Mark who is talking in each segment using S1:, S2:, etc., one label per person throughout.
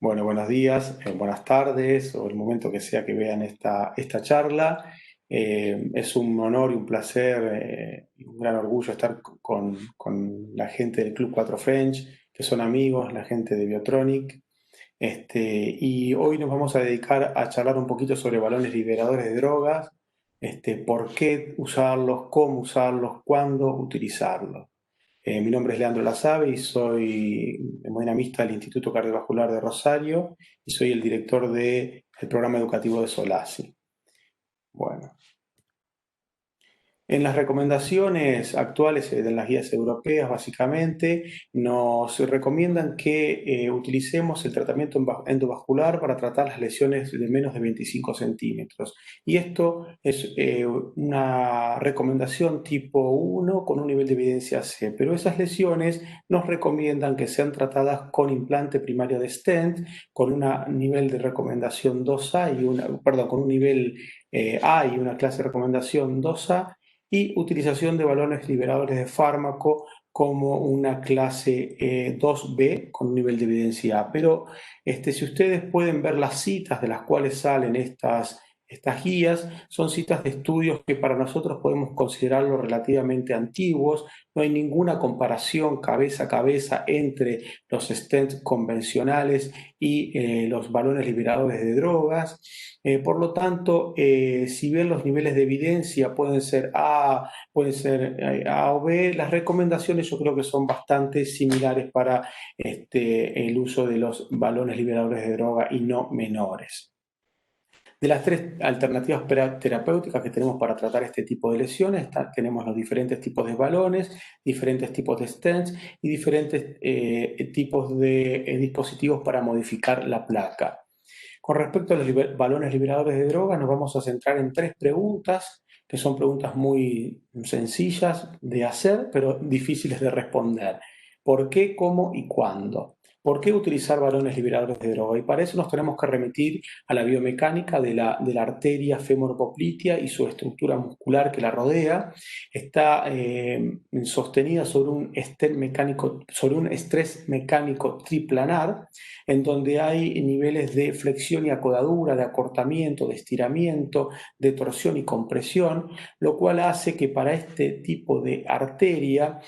S1: Bueno, buenos días, buenas tardes o el momento que sea que vean esta charla. Es un honor y un placer y un gran orgullo estar con la gente del Club 4 French, que son amigos, la gente de Biotronic. Y hoy nos vamos a dedicar a charlar un poquito sobre balones liberadores de drogas, por qué usarlos, cómo usarlos, cuándo utilizarlos. Mi nombre es Leandro Lasabe y soy hemodinamista del Instituto Cardiovascular de Rosario y soy el director del programa educativo de SOLASI. Bueno, en las recomendaciones actuales de las guías europeas, básicamente, nos recomiendan que utilicemos el tratamiento endovascular para tratar las lesiones de menos de 25 centímetros. Y esto es una recomendación tipo 1 con un nivel de evidencia C, pero esas lesiones nos recomiendan que sean tratadas con implante primario de stent, con un nivel de recomendación 2A con un nivel A y una clase de recomendación 2A, y utilización de balones liberadores de fármaco como una clase 2B con un nivel de evidencia A. Pero si ustedes pueden ver las citas de las cuales salen estas guías, son citas de estudios que para nosotros podemos considerarlos relativamente antiguos. No hay ninguna comparación cabeza a cabeza entre los stents convencionales y los balones liberadores de drogas. Por lo tanto, si bien los niveles de evidencia pueden ser A o B, las recomendaciones yo creo que son bastante similares para el uso de los balones liberadores de droga y no menores. De las tres alternativas terapéuticas que tenemos para tratar este tipo de lesiones, tenemos los diferentes tipos de balones, diferentes tipos de stents y diferentes tipos de dispositivos para modificar la placa. Con respecto a los balones liberadores de drogas, nos vamos a centrar en tres preguntas, que son preguntas muy sencillas de hacer, pero difíciles de responder. ¿Por qué, cómo y cuándo? ¿Por qué utilizar balones liberadores de droga? Y para eso nos tenemos que remitir a la biomecánica de la arteria femoropoplitea y su estructura muscular que la rodea. Está sostenida sobre un estrés mecánico triplanar, en donde hay niveles de flexión y acodadura, de acortamiento, de estiramiento, de torsión y compresión, lo cual hace que para este tipo de arteria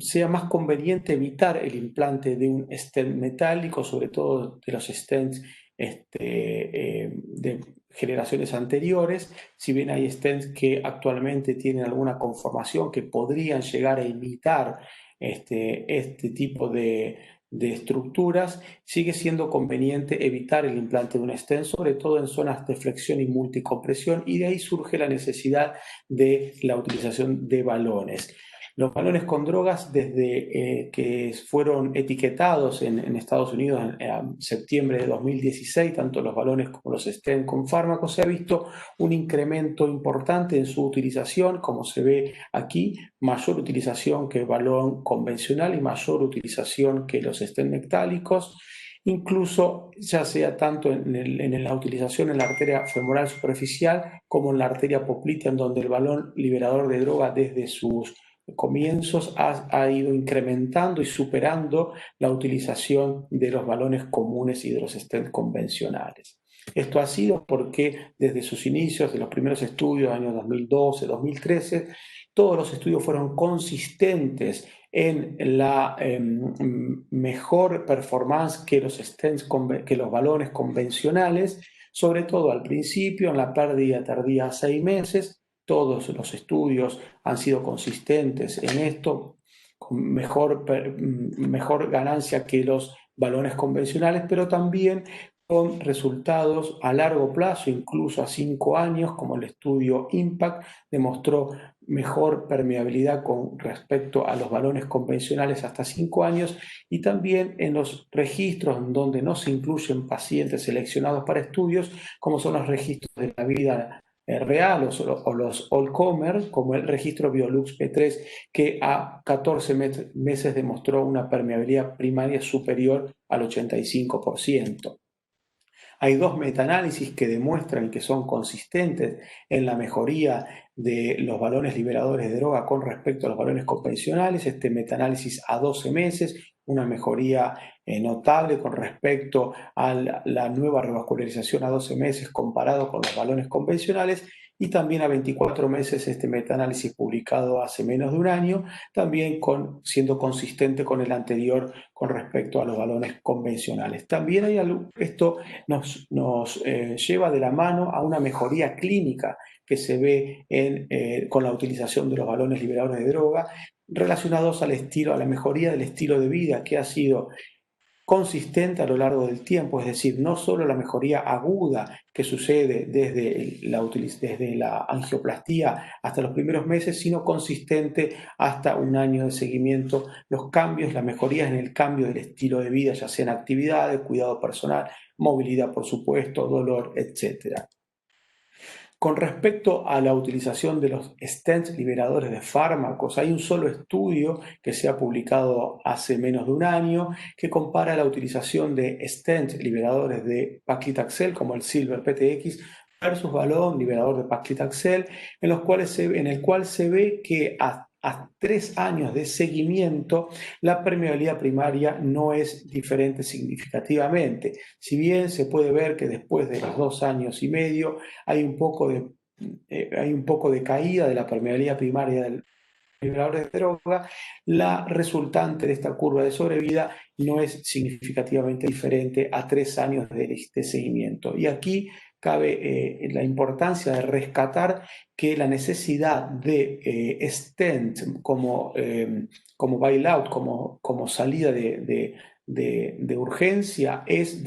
S1: sea más conveniente evitar el implante de un stent metálico, sobre todo de los stents de generaciones anteriores. Si bien hay stents que actualmente tienen alguna conformación que podrían llegar a imitar este tipo de estructuras, sigue siendo conveniente evitar el implante de un stent, sobre todo en zonas de flexión y multicompresión, y de ahí surge la necesidad de la utilización de balones. Los balones con drogas, desde que fueron etiquetados en Estados Unidos en septiembre de 2016, tanto los balones como los stent con fármacos, se ha visto un incremento importante en su utilización, como se ve aquí, mayor utilización que el balón convencional y mayor utilización que los stent metálicos, incluso ya sea tanto en la utilización en la arteria femoral superficial como en la arteria poplitea, en donde el balón liberador de droga desde sus comienzos ha ido incrementando y superando la utilización de los balones comunes y de los stents convencionales. Esto ha sido porque desde sus inicios, de los primeros estudios, años 2012, 2013, todos los estudios fueron consistentes en la mejor performance que los balones convencionales, sobre todo al principio, en la pérdida tardía a 6 meses. Todos los estudios han sido consistentes en esto, con mejor ganancia que los balones convencionales, pero también con resultados a largo plazo, incluso a 5 años, como el estudio IMPACT demostró mejor permeabilidad con respecto a los balones convencionales hasta 5 años, y también en los registros en donde no se incluyen pacientes seleccionados para estudios, como son los registros de la vida real o los all-comer, como el registro Biolux P3, que a 14 meses demostró una permeabilidad primaria superior al 85%. Hay dos metaanálisis que demuestran que son consistentes en la mejoría de los balones liberadores de droga con respecto a los balones convencionales. Este metaanálisis a 12 meses una mejoría notable con respecto a la nueva revascularización a 12 meses comparado con los balones convencionales, y también a 24 meses este metaanálisis publicado hace menos de un año, también siendo consistente con el anterior con respecto a los balones convencionales. También esto nos lleva de la mano a una mejoría clínica que se ve con la utilización de los balones liberadores de droga, relacionados al estilo, a la mejoría del estilo de vida que ha sido consistente a lo largo del tiempo, es decir, no solo la mejoría aguda que sucede desde la angioplastía hasta los primeros meses, sino consistente hasta un año de seguimiento, los cambios, las mejorías en el cambio del estilo de vida, ya sea en actividades, cuidado personal, movilidad, por supuesto, dolor, etc. Con respecto a la utilización de los stents liberadores de fármacos, hay un solo estudio que se ha publicado hace menos de un año que compara la utilización de stents liberadores de paclitaxel, como el Silver PTX, versus balón liberador de paclitaxel, en el cual se ve que a 3 años de seguimiento la permeabilidad primaria no es diferente significativamente. Si bien se puede ver que después de los 2 años y medio hay un poco de caída de la permeabilidad primaria del liberador de droga, la resultante de esta curva de sobrevida no es significativamente diferente a 3 años de seguimiento. Y aquí cabe la importancia de rescatar que la necesidad de stent como bailout, como salida de urgencia es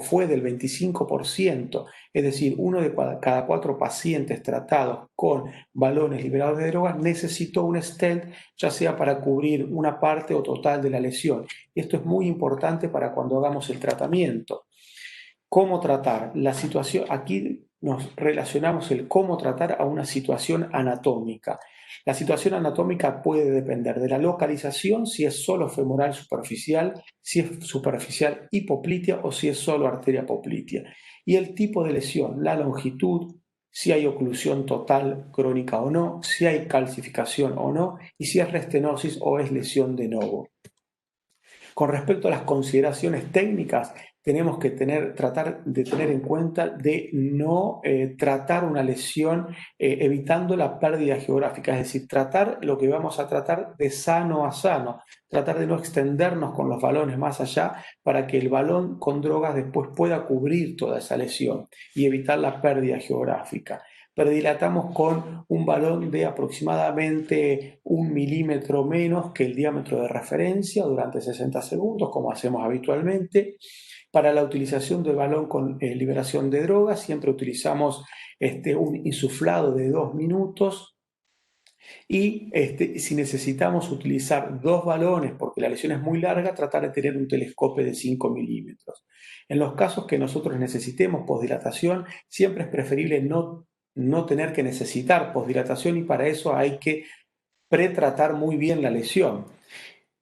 S1: fue del 25%, es decir, uno de cada 4 pacientes tratados con balones liberadores de drogas necesitó un stent, ya sea para cubrir una parte o total de la lesión. Esto es muy importante para cuando hagamos el tratamiento. ¿Cómo tratar? La situación, aquí nos relacionamos el cómo tratar a una situación anatómica. La situación anatómica puede depender de la localización, si es solo femoral superficial, si es superficial hipoplitea o si es solo arteria poplitea. Y el tipo de lesión, la longitud, si hay oclusión total crónica o no, si hay calcificación o no, y si es restenosis o es lesión de novo. Con respecto a las consideraciones técnicas, tenemos que tratar de tener en cuenta de no tratar una lesión evitando la pérdida geográfica, es decir, tratar lo que vamos a tratar de sano a sano, tratar de no extendernos con los balones más allá para que el balón con drogas después pueda cubrir toda esa lesión y evitar la pérdida geográfica. Predilatamos con un balón de aproximadamente 1 milímetro menos que el diámetro de referencia durante 60 segundos, como hacemos habitualmente. Para la utilización del balón con liberación de drogas, siempre utilizamos un insuflado de 2 minutos. Y si necesitamos utilizar 2 balones porque la lesión es muy larga, tratar de tener un telescopio de 5 milímetros. En los casos que nosotros necesitemos posdilatación, siempre es preferible no tener que necesitar posdilatación, y para eso hay que pretratar muy bien la lesión.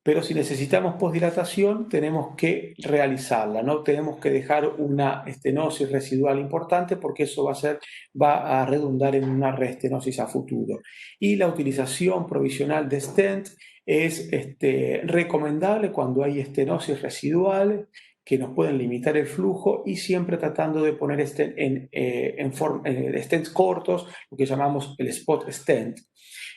S1: Pero si necesitamos posdilatación, tenemos que realizarla, no tenemos que dejar una estenosis residual importante porque eso va a redundar en una reestenosis a futuro. Y la utilización provisional de stent es recomendable cuando hay estenosis residual que nos pueden limitar el flujo, y siempre tratando de poner stents cortos, lo que llamamos el spot stent.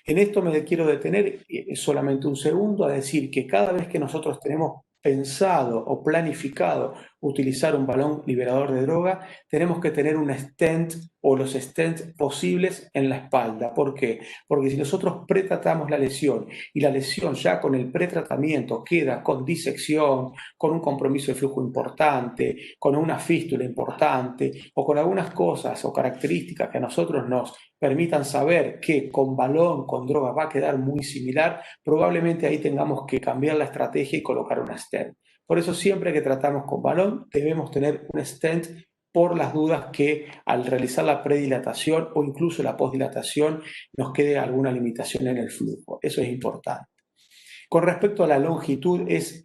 S1: En esto me quiero detener solamente un segundo a decir que cada vez que nosotros tenemos pensado o planificado utilizar un balón liberador de droga, tenemos que tener un stent o los stents posibles en la espalda. ¿Por qué? Porque si nosotros pretratamos la lesión y la lesión ya con el pretratamiento queda con disección, con un compromiso de flujo importante, con una fístula importante o con algunas cosas o características que a nosotros nos permitan saber que con balón, con droga va a quedar muy similar, probablemente ahí tengamos que cambiar la estrategia y colocar una stent. Por eso siempre que tratamos con balón debemos tener un stent, por las dudas que al realizar la predilatación o incluso la postdilatación nos quede alguna limitación en el flujo. Eso es importante. Con respecto a la longitud, es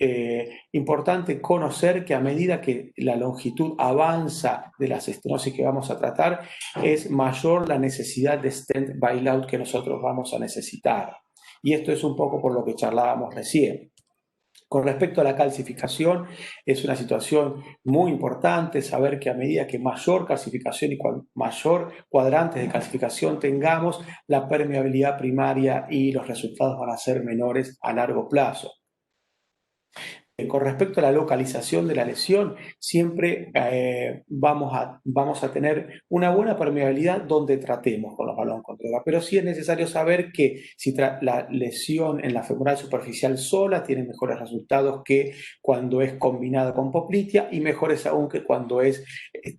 S1: importante conocer que a medida que la longitud avanza de las estenosis que vamos a tratar, es mayor la necesidad de stent bailout que nosotros vamos a necesitar. Y esto es un poco por lo que charlábamos recién. Con respecto a la calcificación, es una situación muy importante saber que a medida que mayor calcificación y mayor cuadrantes de calcificación tengamos, la permeabilidad primaria y los resultados van a ser menores a largo plazo. Con respecto a la localización de la lesión, siempre vamos a tener una buena permeabilidad donde tratemos con los balones con droga, pero sí es necesario saber que si la lesión en la femoral superficial sola tiene mejores resultados que cuando es combinada con poplitea y mejores aún que cuando es,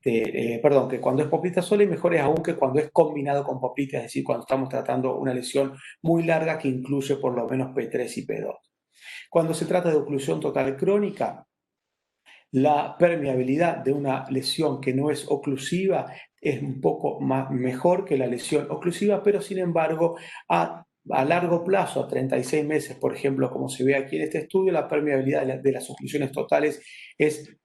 S1: que cuando es poplitea sola y mejores aún que cuando es combinado con poplitea, es decir, cuando estamos tratando una lesión muy larga que incluye por lo menos P3 y P2. Cuando se trata de oclusión total crónica, la permeabilidad de una lesión que no es oclusiva es un poco mejor que la lesión oclusiva, pero sin embargo, a largo plazo, a 36 meses, por ejemplo, como se ve aquí en este estudio, la permeabilidad de las oclusiones totales es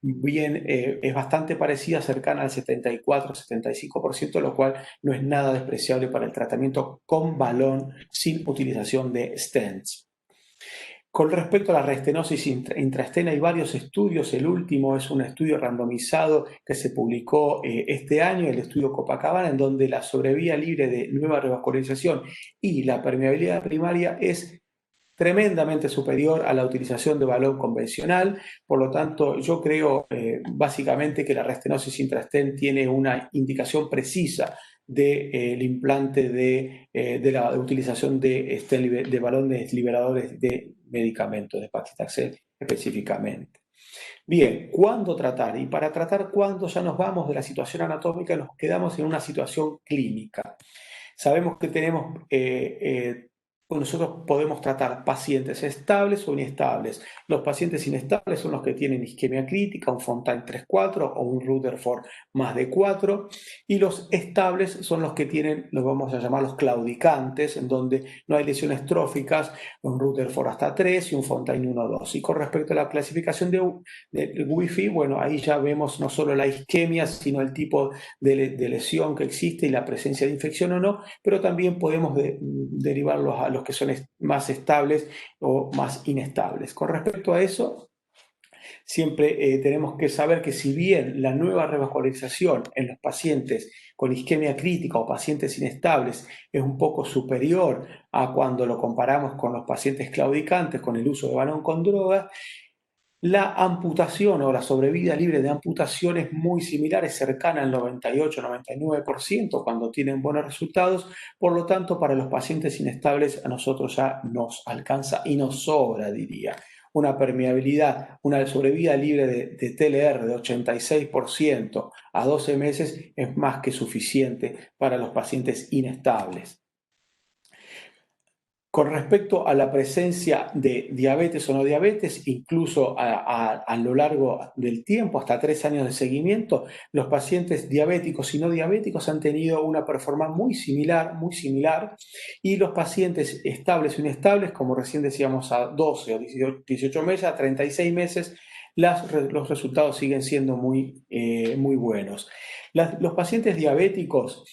S1: bastante parecida, cercana al 74-75%, lo cual no es nada despreciable para el tratamiento con balón sin utilización de stents. Con respecto a la restenosis intraestena hay varios estudios, el último es un estudio randomizado que se publicó este año, el estudio Copacabana, en donde la sobrevía libre de nueva revascularización y la permeabilidad primaria es tremendamente superior a la utilización de balón convencional, por lo tanto yo creo básicamente que la restenosis intraestén tiene una indicación precisa del implante de la utilización de balones liberadores de medicamentos, de paclitaxel específicamente. Bien, ¿cuándo tratar? Y para tratar, ¿cuándo ya nos vamos de la situación anatómica y nos quedamos en una situación clínica? Sabemos que nosotros podemos tratar pacientes estables o inestables. Los pacientes inestables son los que tienen isquemia crítica, un Fontaine 3-4 o un Rutherford más de 4, y los estables son los que tienen, los vamos a llamar los claudicantes, en donde no hay lesiones tróficas, un Rutherford hasta 3 y un Fontaine 1-2. Y con respecto a la clasificación de Wi-Fi, bueno, ahí ya vemos no solo la isquemia, sino el tipo de lesión que existe y la presencia de infección o no, pero también podemos derivarlos a los que son más estables o más inestables. Con respecto a eso, siempre tenemos que saber que si bien la nueva revascularización en los pacientes con isquemia crítica o pacientes inestables es un poco superior a cuando lo comparamos con los pacientes claudicantes con el uso de balón con droga, la amputación o la sobrevida libre de amputación es muy similar, es cercana al 98-99% cuando tienen buenos resultados, por lo tanto para los pacientes inestables a nosotros ya nos alcanza y nos sobra, diría. Una permeabilidad, una sobrevida libre de TLR de 86% a 12 meses es más que suficiente para los pacientes inestables. Con respecto a la presencia de diabetes o no diabetes, incluso a lo largo del tiempo, hasta 3 años de seguimiento, los pacientes diabéticos y no diabéticos han tenido una performance muy similar, y los pacientes estables o inestables, como recién decíamos, a 12 o 18 meses, a 36 meses, los resultados siguen siendo muy buenos. Los pacientes diabéticos,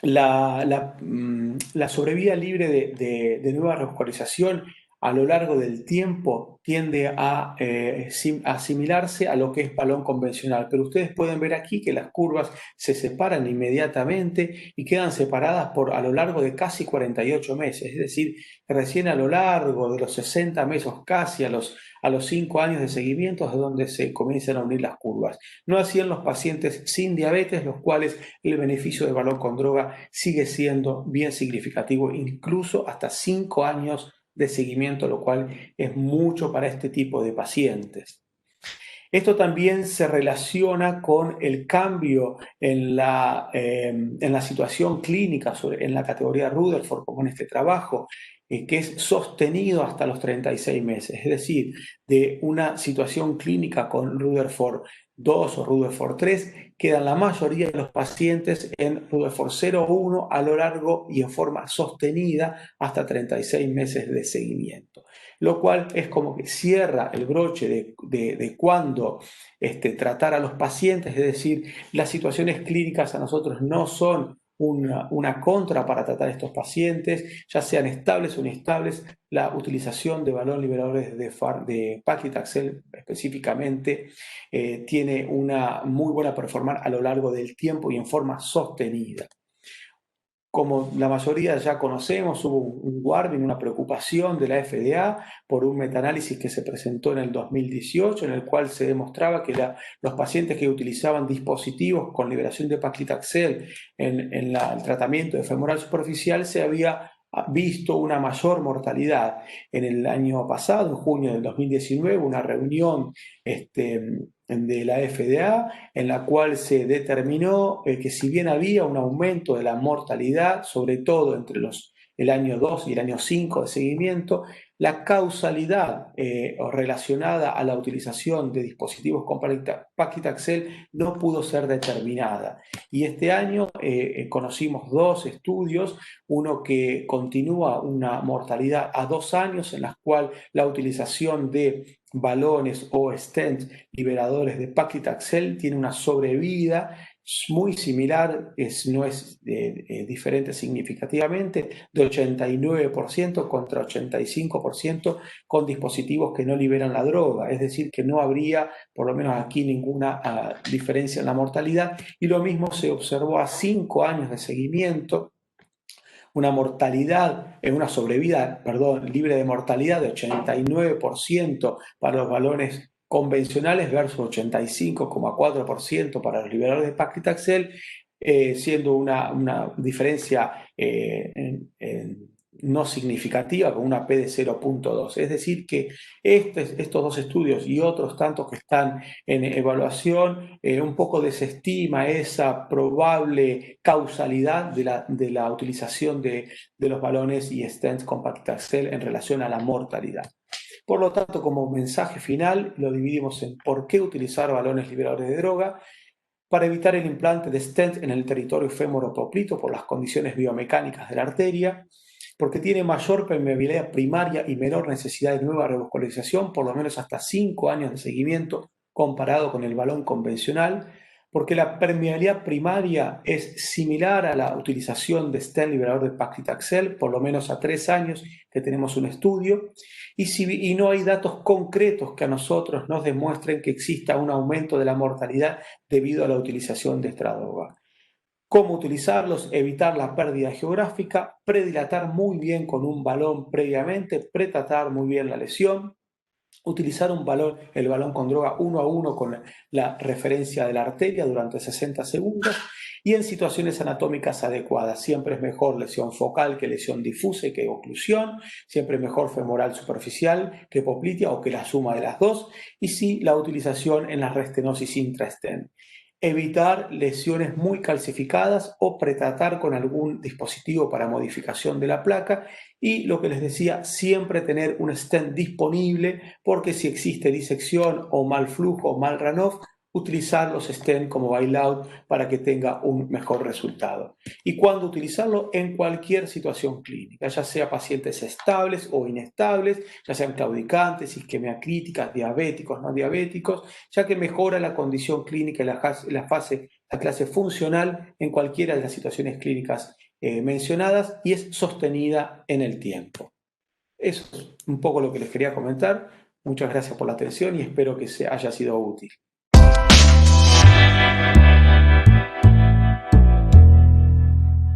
S1: la sobrevida libre de nueva revascularización a lo largo del tiempo tiende a asimilarse a lo que es balón convencional, pero ustedes pueden ver aquí que las curvas se separan inmediatamente y quedan separadas a lo largo de casi 48 meses, es decir, que recién a lo largo de los 60 meses, casi a los 5 años de seguimiento es donde se comienzan a unir las curvas. No así en los pacientes sin diabetes, los cuales el beneficio del balón con droga sigue siendo bien significativo, incluso hasta 5 años de seguimiento, lo cual es mucho para este tipo de pacientes. Esto también se relaciona con el cambio en la situación clínica, en la categoría Rutherford, como en este trabajo, que es sostenido hasta los 36 meses. Es decir, de una situación clínica con Rutherford 2 o Rutherford 3, quedan la mayoría de los pacientes en Rutherford 0-1 a lo largo y en forma sostenida hasta 36 meses de seguimiento, lo cual es como que cierra el broche de cuándo tratar a los pacientes, es decir, las situaciones clínicas a nosotros no son una contra para tratar estos pacientes, ya sean estables o inestables. La utilización de balón liberadores de paclitaxel específicamente tiene una muy buena performance a lo largo del tiempo y en forma sostenida. Como la mayoría ya conocemos, hubo un warning, una preocupación de la FDA por un metaanálisis que se presentó en el 2018, en el cual se demostraba que los pacientes que utilizaban dispositivos con liberación de paclitaxel en el tratamiento de femoral superficial se había visto una mayor mortalidad. En el año pasado, en junio del 2019, una reunión de la FDA en la cual se determinó que si bien había un aumento de la mortalidad, sobre todo entre el año 2 y el año 5 de seguimiento, la causalidad relacionada a la utilización de dispositivos con paclitaxel no pudo ser determinada. Y este año conocimos dos estudios, uno que continúa una mortalidad a 2 años en la cual la utilización de balones o stents liberadores de paclitaxel tiene una sobrevida muy similar, no es diferente significativamente, de 89% contra 85% con dispositivos que no liberan la droga. Es decir, que no habría, por lo menos aquí, ninguna diferencia en la mortalidad. Y lo mismo se observó a 5 años de seguimiento, una mortalidad, una sobrevida, perdón, libre de mortalidad de 89% para los balones convencionales versus 85,4% para los liberadores de paclitaxel, siendo una diferencia no significativa con una P de 0,2. Es decir que estos dos estudios y otros tantos que están en evaluación un poco desestima esa probable causalidad de la utilización de los balones y stents con paclitaxel en relación a la mortalidad. Por lo tanto, como mensaje final, lo dividimos en por qué utilizar balones liberadores de droga: para evitar el implante de stent en el territorio femoropoplito por las condiciones biomecánicas de la arteria, porque tiene mayor permeabilidad primaria y menor necesidad de nueva revascularización, por lo menos hasta 5 años de seguimiento comparado con el balón convencional, porque la permeabilidad primaria es similar a la utilización de stent liberador de paclitaxel, por lo menos a 3 años que tenemos un estudio, y no hay datos concretos que a nosotros nos demuestren que exista un aumento de la mortalidad debido a la utilización de esta droga. ¿Cómo utilizarlos? Evitar la pérdida geográfica, predilatar muy bien con un balón previamente, pretratar muy bien la lesión, utilizar el balón con droga 1 a 1 con la referencia de la arteria durante 60 segundos y en situaciones anatómicas adecuadas. Siempre es mejor lesión focal que lesión difusa y que oclusión, siempre es mejor femoral superficial que poplitea o que la suma de las dos, y sí la utilización en la restenosis intra-stent. Evitar lesiones muy calcificadas o pretratar con algún dispositivo para modificación de la placa, y lo que les decía, siempre tener un stent disponible, porque si existe disección o mal flujo o mal runoff, utilizar los stents como bailout para que tenga un mejor resultado. ¿Y cuándo utilizarlo? En cualquier situación clínica, ya sea pacientes estables o inestables, ya sean claudicantes, isquemia críticas, diabéticos, no diabéticos, ya que mejora la condición clínica y la clase funcional en cualquiera de las situaciones clínicas mencionadas, y es sostenida en el tiempo. Eso es un poco lo que les quería comentar. Muchas gracias por la atención y espero que haya sido útil.